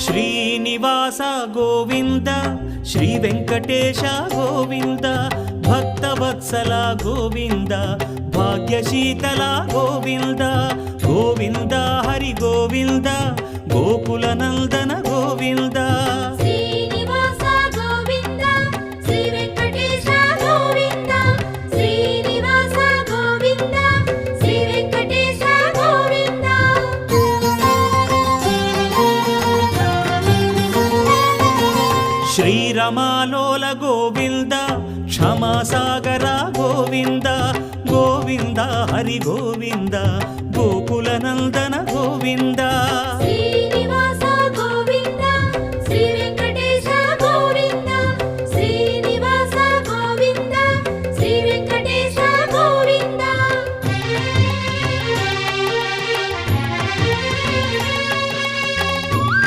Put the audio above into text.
Srinivasa Govinda Shri Venkatesha Govinda Bhaktavatsala Govinda భాగ్యశీతల Govinda Govinda Hari Govinda Gokula Nandana Govinda Srinivasa Govinda Shri Venkatesha Govinda Srinivasa Govinda Shri Venkatesha Govinda శ్రీరమాలోల Govinda క్షమాసాగర Govinda Govinda Hari Govinda Gokula Nandana Govinda